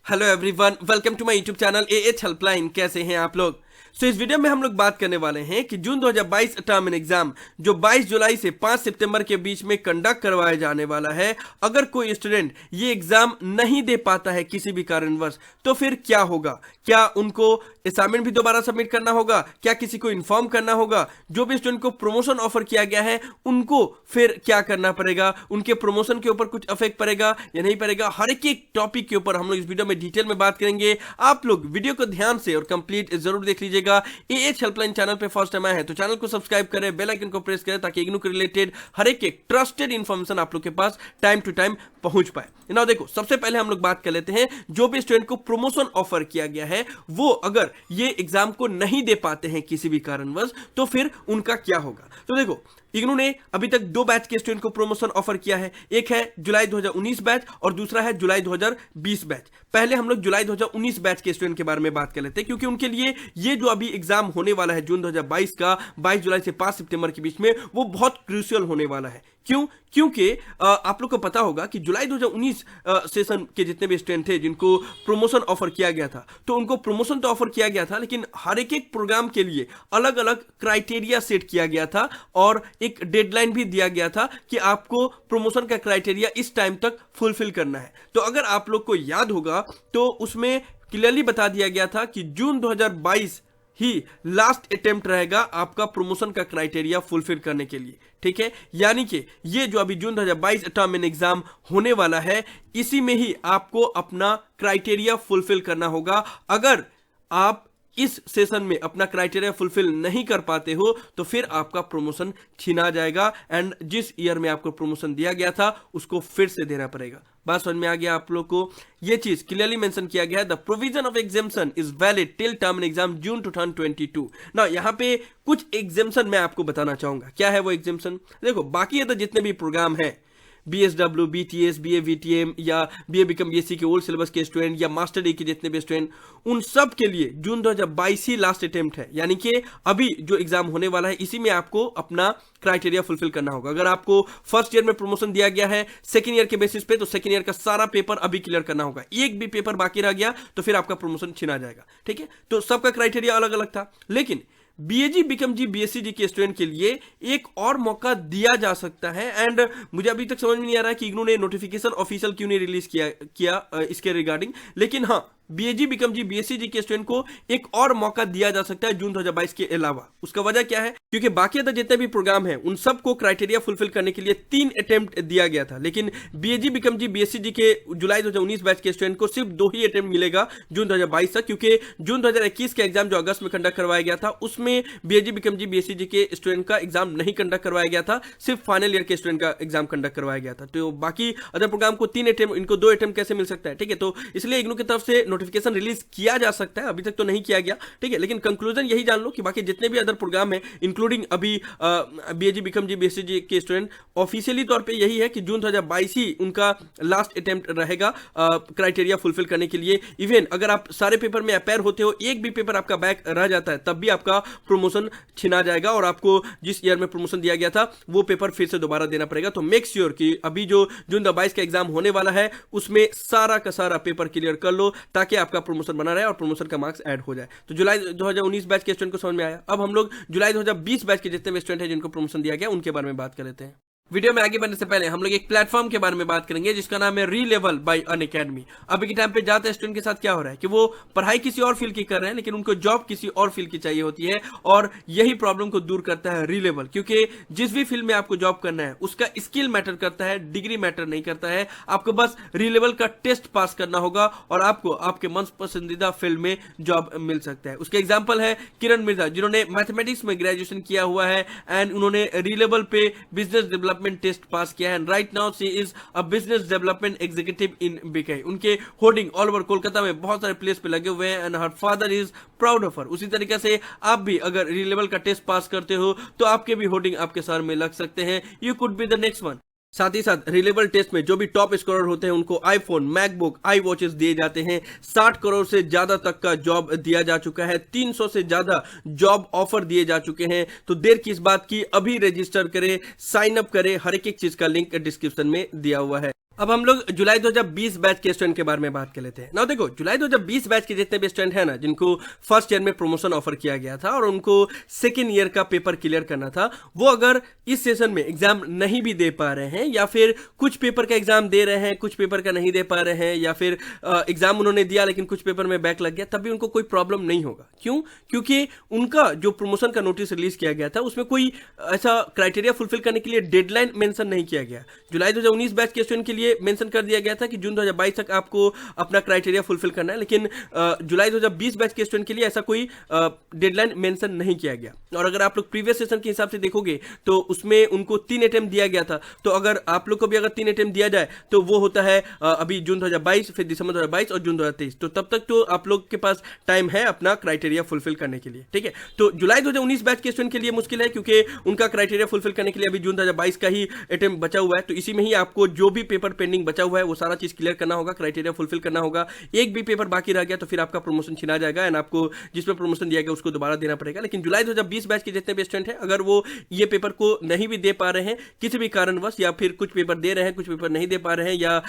Hello everyone, welcome to my YouTube channel AH helpline. कैसे हैं आप लोग? इस वीडियो में हम लोग बात करने वाले हैं कि जून 2022 टर्म एंड एग्जाम जो 22 जुलाई से 5 सितंबर के बीच में कंडक्ट करवाया जाने वाला है, अगर कोई स्टूडेंट ये एग्जाम नहीं दे पाता है किसी भी कारणवश, तो फिर क्या होगा? क्या उनको असाइनमेंट भी दोबारा सबमिट करना होगा? क्या किसी को इन्फॉर्म करना होगा? जो भी स्टूडेंट को प्रमोशन ऑफर किया गया है उनको फिर क्या करना पड़ेगा? उनके प्रमोशन के ऊपर कुछ अफेक्ट पड़ेगा या नहीं पड़ेगा? हर एक टॉपिक के ऊपर हम लोग इस वीडियो में डिटेल में बात करेंगे। आप लोग वीडियो को ध्यान से और कंप्लीट जरूर देख लीजिएगा। एएच हेल्पलाइन चैनल पे फर्स्ट टाइम आए हैं तो चैनल को सब्सक्राइब करें, बेल आइकन को प्रेस करें ताकि इग्नू के रिलेटेड हर एक ट्रस्टेड इंफॉर्मेशन आप लोग के पास टाइम टू टाइम पहुंच पाए। ना देखो, सबसे पहले हम लोग बात कर लेते हैं जो भी स्टूडेंट को प्रमोशन ऑफर किया गया है वो अगर ये एग्जाम को नहीं दे पाते हैं किसी भी कारणवश, तो फिर उनका क्या होगा? तो देखो, इग्नू ने अभी तक 2 बैच के स्टूडेंट को प्रमोशन ऑफर किया है। एक है जुलाई 2019 बैच और दूसरा है जुलाई 2020 बैच। पहले हम लोग जुलाई 2019 बैच के स्टूडेंट के बारे में बात कर लेते हैं क्योंकि उनके लिए ये जो अभी एग्जाम होने वाला है जून 2022 का 22 जुलाई से 5 सितंबर के बीच में, वो बहुत क्रूशियल होने वाला है। क्यों? क्योंकि आप लोग को पता होगा कि जुलाई 2019 सेशन के जितने भी स्टूडेंट थे जिनको प्रमोशन ऑफर किया गया था, तो उनको प्रमोशन तो ऑफर किया गया था, लेकिन हर एक प्रोग्राम के लिए अलग अलग क्राइटेरिया सेट किया गया था और एक डेडलाइन भी दिया गया था कि आपको प्रमोशन का क्राइटेरिया इस टाइम तक फुलफिल करना है। तो अगर आप लोग को याद होगा तो उसमें क्लियरली बता दिया गया था कि जून 2022 ही लास्ट अटेम्प्ट रहेगा आपका प्रमोशन का क्राइटेरिया फुलफिल करने के लिए। ठीक है, यानी कि ये जो अभी जून 2022 टर्म एंड एग्जाम होने वाला है, इसी में ही आपको अपना क्राइटेरिया फुलफिल करना होगा। अगर आप इस सेशन में अपना क्राइटेरिया फुलफिल नहीं कर पाते हो तो फिर आपका प्रमोशन छीना जाएगा एंड जिस ईयर में आपको प्रमोशन दिया गया था उसको फिर से देना पड़ेगा। बात समझ में आ गया आप लोग को? ये चीज क्लियरली मेंशन किया गया है। The provision of exemption is valid till term end exam June 2022। ना यहाँ पे कुछ एग्जाम्शन मैं आपको बताना चाहूंगा। क्या है वो एग्जाम्शन? देखो, बाकी अदर जितने भी प्रोग्राम है, BSW, BTS, BA VTM या BA BCom BSc के ओल्ड सिलेबस के स्टूडेंट या मास्टर डिग्री के जितने भी स्टूडेंट, उन सब के लिए जून 2022 ही लास्ट अटेम्प्ट है। यानी कि अभी जो एग्जाम होने वाला है इसी में आपको अपना क्राइटेरिया फुलफिल करना होगा। अगर आपको फर्स्ट ईयर में प्रमोशन दिया गया है सेकंड ईयर के बेसिस पे, तो सेकंड ईयर का सारा पेपर अभी क्लियर करना होगा। एक भी पेपर बाकी रह गया तो फिर आपका प्रमोशन छिना जाएगा। ठीक है, तो सबका क्राइटेरिया अलग अलग था, लेकिन BAG BCom BSc जी के स्टूडेंट के लिए एक और मौका दिया जा सकता है। एंड मुझे अभी तक समझ में नहीं आ रहा है कि इग्नू ने नोटिफिकेशन ऑफिशियल क्यों नहीं रिलीज किया इसके रिगार्डिंग, लेकिन हाँ, BAG BCom BSc जी के स्टूडेंट को एक और मौका दिया जा सकता है जून 2022 के अलावा। उसका वजह क्या है? क्योंकि बाकी अदर जितने भी प्रोग्राम हैं उन सबको क्राइटेरिया फुलफिल करने के लिए 3 अटेम्प्ट दिया गया था, लेकिन BAG BCom BSc जी के जुलाई 2019 बैच के स्टूडेंट को सिर्फ 2 ही अटेम्प्ट मिलेगा जून 2022 तक, क्योंकि जून 2021 का एग्जाम जो अगस्त में कंडक्ट करवाया गया था उसमें BAG BCom BSc जी के स्टूडेंट का एग्जाम नहीं कंडक्ट करवाया गया था, सिर्फ फाइनल ईयर के स्टूडेंट का एग्जाम कंडक्ट करवाया गया था। तो बाकी अदर प्रोग्राम को 3 अटेम्प्ट, इनको 2 अटेम्प्ट कैसे मिल सकता है? ठीक है, तो इसलिए इग्नू की तरफ से नोटिफिकेशन रिलीज किया जा सकता है, अभी तक तो नहीं किया गया। ठीक है, लेकिन कंक्लूजन यही जान लो कि बाकी जितने भी अदर प्रोग्राम है इंक्लूडिंग अभी BAG BCom BSc जी के स्टूडेंट, ऑफिशियली तौर पे यही है कि जून 2022 ही उनका लास्ट अटेम्प्ट रहेगा क्राइटेरिया फुलफिल करने के लिए। इवन अगर आप सारे पेपर में अपेयर होते हो, एक भी पेपर आपका बैक रह जाता है, तब भी आपका प्रमोशन छिना जाएगा और आपको जिस ईयर में प्रमोशन दिया गया था वो पेपर फिर से दोबारा देना पड़ेगा। तो मेक श्योर कि अभी जो जून 2022 का एग्जाम होने वाला है उसमें सारा का सारा पेपर क्लियर कर लो ताकि आपका प्रमोशन बना रहे और प्रमोशन का मार्क्स ऐड हो जाए। तो जुलाई 2019 बैच के स्टूडेंट को समझ में आया। अब हम लोग जुलाई 2020 बैच के जितने भी स्टूडेंट हैं जिनको प्रमोशन दिया गया उनके बारे में बात कर लेते हैं। वीडियो में आगे बढ़ने से पहले हम लोग एक प्लेटफॉर्म के बारे में बात करेंगे जिसका नाम है रीलेवल बाय अनअकैडमी। अभी के टाइम पे ज्यादा स्टूडेंट के साथ क्या हो रहा है कि वो पढ़ाई किसी और फील्ड की कर रहे हैं लेकिन उनको जॉब किसी और फील्ड की चाहिए होती है, और यही प्रॉब्लम को दूर करता है रीलेवल। क्योंकि जिस भी फील्ड में आपको जॉब करना है उसका स्किल मैटर करता है, डिग्री मैटर नहीं करता है। आपको बस रीलेवल का टेस्ट पास करना होगा और आपको आपके मन पसंदीदा फील्ड में जॉब मिल सकता है। उसके एग्जाम्पल है किरण मिर्जा, जिन्होंने मैथमेटिक्स में ग्रेजुएशन किया हुआ है एंड उन्होंने रीलेवल पे बिजनेस डेवलपमेंट टेस्ट पास किया है। Right now she is a business development executive in बीकाई। उनके होर्डिंग ऑल ओवर कोलकाता में बहुत सारे प्लेस पे लगे हुए हैं and her father is proud of her. उसी तरीके से आप भी अगर रीलेवल का टेस्ट पास करते हो तो आपके भी होर्डिंग आपके सर में लग सकते हैं। You could be the next one. साथ ही साथ रीलेवल टेस्ट में जो भी टॉप स्कोरर होते हैं उनको आईफोन, मैकबुक, आई वॉचेस दिए जाते हैं। 60 करोड़ से ज्यादा तक का जॉब दिया जा चुका है, 300 से ज्यादा जॉब ऑफर दिए जा चुके हैं। तो देर किस बात की, अभी रजिस्टर करें, साइन अप करें। हर एक चीज का लिंक डिस्क्रिप्शन में दिया हुआ है। अब हम लोग जुलाई 2020 बैच के स्टूडेंट के बारे में बात कर लेते हैं ना। देखो, जुलाई 2020 बैच के जितने भी स्टूडेंट हैं ना, जिनको फर्स्ट ईयर में प्रमोशन ऑफर किया गया था और उनको सेकेंड ईयर का पेपर क्लियर करना था, वो अगर इस सेशन में एग्जाम नहीं भी दे पा रहे हैं या फिर कुछ पेपर का एग्जाम दे रहे हैं, कुछ पेपर का नहीं दे पा रहे हैं, या फिर एग्जाम उन्होंने दिया लेकिन कुछ पेपर में बैक लग गया, तब भी उनको कोई प्रॉब्लम नहीं होगा। क्यों? क्योंकि उनका जो प्रमोशन का नोटिस रिलीज किया गया था उसमें कोई ऐसा क्राइटेरिया फुलफिल करने के लिए डेडलाइन मेंशन नहीं किया गया। जुलाई 2019 बैच के स्टूडेंट के लिए मेंशन कर दिया गया था कि जून 2022 तक आपको अपना क्राइटेरिया फुलफिल करना है, लेकिन जुलाई 2020 बैच के स्टूडेंट के लिए ऐसा कोई डेडलाइन मेंशन नहीं किया गया। और अगर आप लोग प्रीवियस सेशन के हिसाब से देखोगे तो उसमें उनको 3 अटेम्प्ट दिया गया था, तो अगर आप लोग को भी अगर 3 अटेम्प्ट दिया जाए तो वो होता है अभी जून 2022, फिर दिसंबर 2022 और जून 2023। तो तब तक तो आप लोग के पास टाइम है अपना क्राइटेरिया फुलफिल करने के लिए, ठीक है। तो जुलाई 2019 बैच के स्टूडेंट के लिए मुश्किल है क्योंकि उनका क्राइटेरिया फुलफिल करने के लिए अभी जून 2022 का ही अटेम्प्ट बचा हुआ है। तो इसी में ही आपको जो भी पेपर पेंडिंग बचा हुआ है वो सारा चीज क्लियर करना होगा, क्राइटेरिया फुलफिल करना होगा। एक भी पेपर बाकी रह गया तो फिर आपका प्रमोशन छिना जाएगा एंड आपको जिसमें प्रमोशन दिया गया उसको दोबारा देना पड़ेगा। लेकिन जुलाई 2020 बैच के जितने भी स्टूडेंट हैं, अगर वो ये पेपर को नहीं भी दे पा रहे हैं किसी भी कारणवश, या फिर कुछ पेपर दे रहे हैं कुछ पेपर नहीं दे पा रहे हैं, या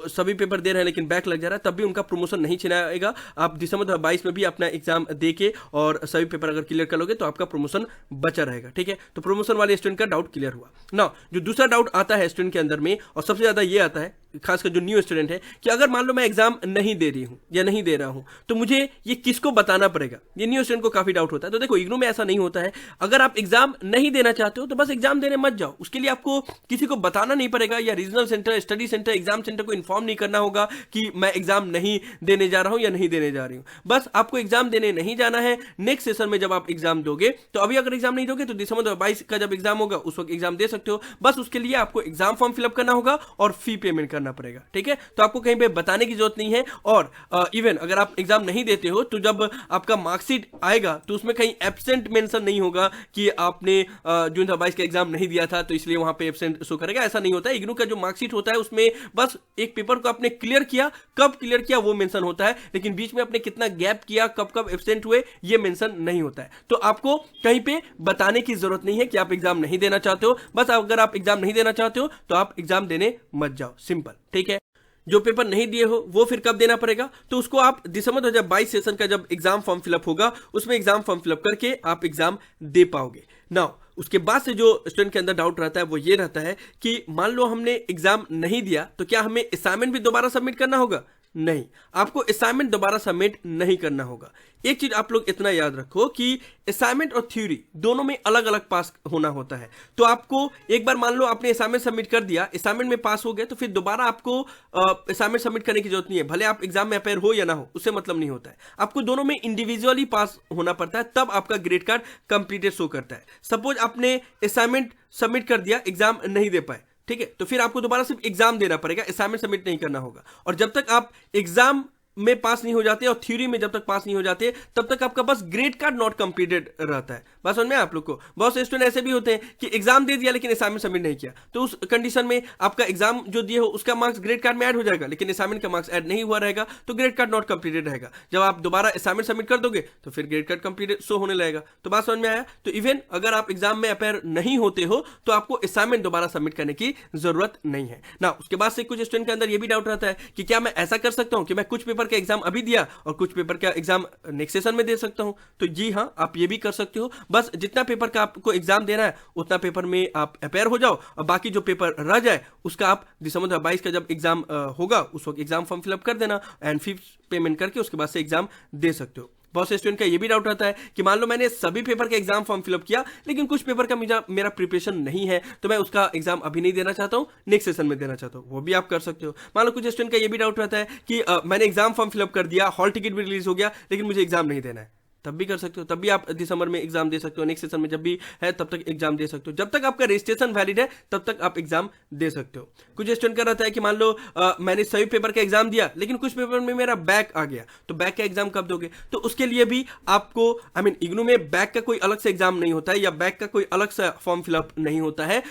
सभी पेपर दे रहे हैं लेकिन बैक लग जा रहा है, तब भी उनका प्रमोशन नहीं छिनाएगा। आप दिसंबर 2022 में भी अपना एग्जाम दे के और सभी पेपर अगर क्लियर कर लोगे तो आपका प्रमोशन बचा रहेगा, ठीक है। तो प्रमोशन वाले स्टूडेंट का डाउट क्लियर हुआ ना। जो दूसरा डाउट आता है स्टूडेंट के अंदर में, और सबसे ज्यादा ये आता है खासकर जो न्यू स्टूडेंट है, कि अगर मान लो मैं एग्जाम नहीं दे रही हूं या नहीं दे रहा हूं तो मुझे ये किसको बताना पड़ेगा। ये न्यू स्टूडेंट को काफी डाउट होता है। तो देखो, इग्नू में ऐसा नहीं होता है। अगर आप एग्जाम नहीं देना चाहते हो तो बस एग्जाम देने मत जाओ, उसके लिए आपको किसी को बताना नहीं पड़ेगा, या regional centre, study centre, exam centre को इन्फॉर्म नहीं करना होगा कि मैं एग्जाम नहीं देने जा रहा हूं या नहीं देने जा रही हूं। बस आपको एग्जाम देने नहीं जाना है। नेक्स्ट सेशन में जब आप एग्जाम दोगे, तो अभी अगर एग्जाम नहीं दोगे तो दिसंबर 2022 का जब एग्जाम होगा उस वक्त एग्जाम दे सकते हो। बस उसके लिए आपको एग्जाम फॉर्म फिलअप करना होगा और फी पेमेंट करना पड़ेगा, ठीक है। तो आपको कहीं पे बताने की जरूरत नहीं है। और इवन अगर आप एग्जाम नहीं देते हो तो जब आपका मार्कशीट आएगा तो उसमें कहीं एब्सेंट मेंशन नहीं होगा कि आपने जून 2022 का एग्जाम नहीं दिया था तो इसलिए वहां पे एब्सेंट शो करेगा। ऐसा नहीं होता है। इग्नू का जो मार्कशीट होता है उसमें बस एक पेपर को आपने क्लियर किया, कब क्लियर किया वो मेंशन होता है, लेकिन बीच में आपने कितना गैप किया, कब कब एब्सेंट हुए, ये मेंशन नहीं होता है। तो आपको कहीं पे बताने की जरूरत नहीं है कि आप एग्जाम नहीं देना चाहते हो। बस अगर आप एग्जाम नहीं देना चाहते हो तो आप एग्जाम देने मत जाओ, सिंपल, ठीक है। जो पेपर नहीं दिए हो वो फिर कब देना पड़ेगा, तो उसको आप दिसंबर 2022 सेशन का जब एग्जाम फॉर्म फिलअप होगा उसमें एग्जाम फॉर्म फिलअप करके आप एग्जाम दे पाओगे ना। उसके बाद से जो स्टूडेंट के अंदर डाउट रहता है वो ये रहता है कि मान लो हमने एग्जाम नहीं दिया तो क्या हमें असाइनमेंट भी दोबारा सबमिट करना होगा। नहीं, आपको असाइनमेंट दोबारा सबमिट नहीं करना होगा। एक चीज आप लोग इतना याद रखो कि असाइनमेंट और थ्योरी दोनों में अलग अलग पास होना होता है। तो आपको एक बार मान लो आपने असाइनमेंट सबमिट कर दिया, असाइनमेंट में पास हो गए, तो फिर दोबारा आपको असाइनमेंट सबमिट करने की जरूरत नहीं है। भले आप एग्जाम में अपेयर हो या ना हो, उससे मतलब नहीं होता है। आपको दोनों में इंडिविजुअली पास होना पड़ता है, तब आपका ग्रेड कार्ड कंप्लीटेड शो करता है। सपोज आपने असाइनमेंट सबमिट कर दिया, एग्जाम नहीं दे पाए, ठीक है, तो फिर आपको दोबारा सिर्फ एग्जाम देना पड़ेगा, असाइनमेंट सबमिट नहीं करना होगा। और जब तक आप एग्जाम में पास नहीं हो जाते और थ्योरी में जब तक पास नहीं हो जाते तब तक आपका बस ग्रेड कार्ड नॉट कंप्लीटेड रहता है। बस समझ में आप लोग को। बहुत से स्टूडेंट ऐसे भी होते हैं कि एग्जाम दे दिया लेकिन असाइनमेंट सबमिट नहीं किया, तो उस कंडीशन में आपका एग्जाम जो दिए हो उसका मार्क्स ग्रेड कार्ड में ऐड हो जाएगा, लेकिन असाइनमेंट का मार्क्स ऐड नहीं हुआ रहेगा, तो ग्रेड कार्ड नॉट कंप्लीटेड रहेगा। जब आप दोबारा असाइनमेंट सबमिट कर दोगे तो फिर ग्रेड कार्ड कंप्लीटेड शो होने लगेगा। तो बात समझ में आया। तो इवन अगर आप एग्जाम में अपेयर नहीं होते हो तो आपको असाइनमेंट दोबारा सबमिट करने की जरूरत नहीं है ना। उसके बाद से कुछ स्टूडेंट के अंदर यह भी डाउट रहता है कि क्या मैं ऐसा कर सकता हूं कि मैं कुछ पेपर का एग्जाम अभी दिया और कुछ पेपर का एग्जाम नेक्स्ट सेशन में दे सकता हूं। तो जी हां, आप ये भी कर सकते हो। बस जितना पेपर का आपको एग्जाम देना है उतना पेपर में आप अपेयर हो जाओ, और बाकी जो पेपर रह जाए उसका आप दिसंबर 2022 का जब एग्जाम होगा उस वक्त एग्जाम फॉर्म फिलअप कर देना एंड फीस पेमेंट करके उसके बाद से एग्जाम दे सकते हो। बहुत से स्टूडेंट का ये भी डाउट रहता है कि मान लो मैंने सभी पेपर का एग्जाम फॉर्म फिलअप किया लेकिन कुछ पेपर का मेरा प्रिपरेशन नहीं है, तो मैं उसका एग्जाम अभी नहीं देना चाहता हूं, नेक्स्ट सेशन में देना चाहता हूं, वो भी आप कर सकते हो। मान लो कुछ स्टूडेंट का ये भी डाउट रहता है कि मैंने एग्जाम फॉर्म फिलअप कर दिया, हॉल टिकट भी रिलीज हो गया, लेकिन मुझे एग्जाम नहीं देना है, तब भी कर सकते हो। तब भी आप दिसंबर में एग्जाम दे सकते हो, नेक्स्ट सेशन में जब भी है तब तक एग्जाम दे सकते हो। जब तक आपका रजिस्ट्रेशन वैलिड है तब तक आप एग्जाम दे सकते हो। कुछ स्टूडेंट का रहता है कि मान लो मैंने सभी पेपर का एग्जाम दिया लेकिन कुछ पेपर में मेरा बैक आ गया, तो बैक का एग्जाम कब दोगे। तो उसके लिए भी आपको इग्नू में बैक का कोई अलग से एग्जाम नहीं होता है या बैक का कोई अलग सा फॉर्म फिलअप नहीं होता है।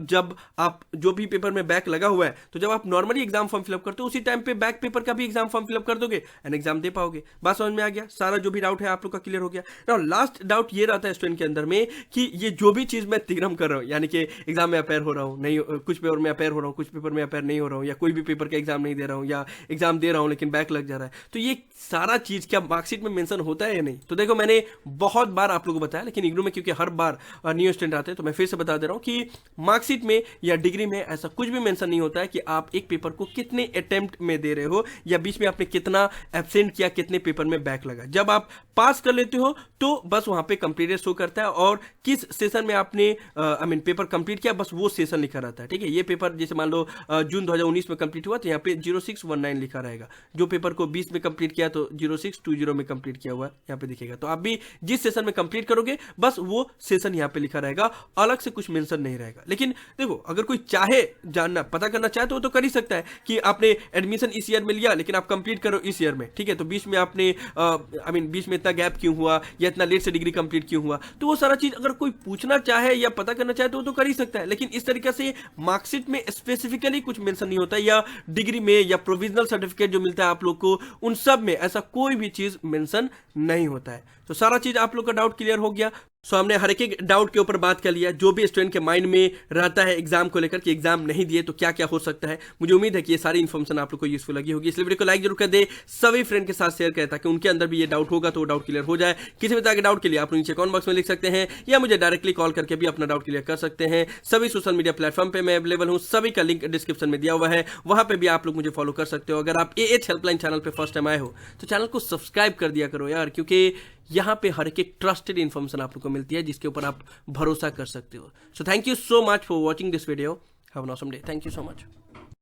जब आप जो भी पेपर में बैक लगा हुआ है तो जब आप नॉर्मली एग्जाम फॉर्म फिलअप करते हो उसी टाइम पे बैक पेपर का भी एग्जाम फॉर्म फिलअप कर दोगे एंड एग्जाम दे पाओगे। बात समझ में आ गया। सारा जो भी डाउट है आप लोग का क्लियर हो गया। नाउ लास्ट डाउट ये रहता है स्टूडेंट के अंदर में कि ये जो भी चीज मैं तिग्रम कर रहा हूँ, यानी कि एग्जाम में अपेयर हो रहा हूँ, नहीं कुछ पेपर में अपेयर हो रहा हूँ, कुछ पेपर में अपेयर नहीं हो रहा हूँ, या कोई भी पेपर का एग्जाम नहीं दे रहा हूँ, या एग्जाम दे रहा हूँ लेकिन बैक लग जा रहा है, तो ये सारा चीज क्या मार्कशीट में मेंशन होता है या नहीं? तो देखो मैंने बहुत बार आप लोगों को बताया, लेकिन इग्नू में क्योंकि हर बार न्यू स्टूडेंट आते हैं तो मैं फिर से बता दे रहा हूँ कि मार्कशीट में या डिग्री में ऐसा कुछ भी मेंशन नहीं होता है कि आप एक पेपर को कितने अटेम्प्ट में दे रहे हो, या बीच में आपने कितना एब्सेंट किया, कितने पेपर में बैक लगा। जब आप पास कर लेते हो तो बस वहां पे कंप्लीटेड शो करता है, और किस सेशन में आपने पेपर कंप्लीट किया बस वो सेशन लिखा रहता है। ठीक है, ये पेपर जैसे मान लो जून 2019 में कंप्लीट हुआ तो यहाँ पे 0619 लिखा रहेगा। जो पेपर को 20 में कंप्लीट किया तो 0620 में कंप्लीट किया हुआ यहाँ पे दिखेगा। तो आप भी जिस सेशन में कंप्लीट करोगे बस वो सेशन यहाँ पे लिखा रहेगा, अलग से कुछ मेंशन नहीं रहेगा। लेकिन देखो अगर कोई चाहे जानना पता करना चाहे तो वो तो कर ही सकता है कि आपने एडमिशन इस ईयर में लिया लेकिन आप कंप्लीट करो इस ईयर में, ठीक है, तो बीच में आपने बीच में इतना गैप क्यों हुआ या इतना लेट से डिग्री कंप्लीट क्यों हुआ, तो वो सारा चीज अगर कोई पूछना चाहे या पता करना चाहे तो वो तो कर ही सकता है। लेकिन इस तरीके से मार्कशीट में स्पेसिफिकली कुछ मेंशन नहीं होता, या डिग्री में या प्रोविजनल सर्टिफिकेट जो मिलता है आप लोग को उन सब में ऐसा कोई भी चीज मेंशन नहीं होता है। तो सारा चीज आप लोग का डाउट क्लियर हो गया। सो हमने हर एक डाउट के ऊपर बात कर लिया, जो भी स्टूडेंट के माइंड में रहता है एग्जाम को लेकर कि एग्जाम नहीं दिए तो क्या क्या हो सकता है। मुझे उम्मीद है कि ये सारी इन्फॉर्मेशन आप लोग को यूजफुल लगी होगी, इसलिए वीडियो को लाइक जरूर कर दे, सभी फ्रेंड के साथ शेयर करें ताकि उनके अंदर भी ये डाउट होगा तो वो डाउट क्लियर हो जाए। किसी भी तरह के डाउट के लिए आप नीचे कमेंट बॉक्स में लिख सकते हैं या मुझे डायरेक्टली कॉल करके भी अपना डाउट क्लियर कर सकते हैं। सभी सोशल मीडिया प्लेटफॉर्म पे मैं अवेलेबल हूँ, सभी का लिंक डिस्क्रिप्शन में दिया हुआ है, वहां पे भी आप लोग मुझे फॉलो कर सकते हो। अगर आप AH हेल्पलाइन चैनल पे फर्स्ट टाइम आए हो तो चैनल को सब्सक्राइब कर दिया करो यार, क्योंकि यहाँ पे हर एक ट्रस्टेड इन्फॉर्मेशन आप लोग को मिलती है जिसके ऊपर आप भरोसा कर सकते हो। So thank you so much for watching this video. Have an awesome day. Thank you so much.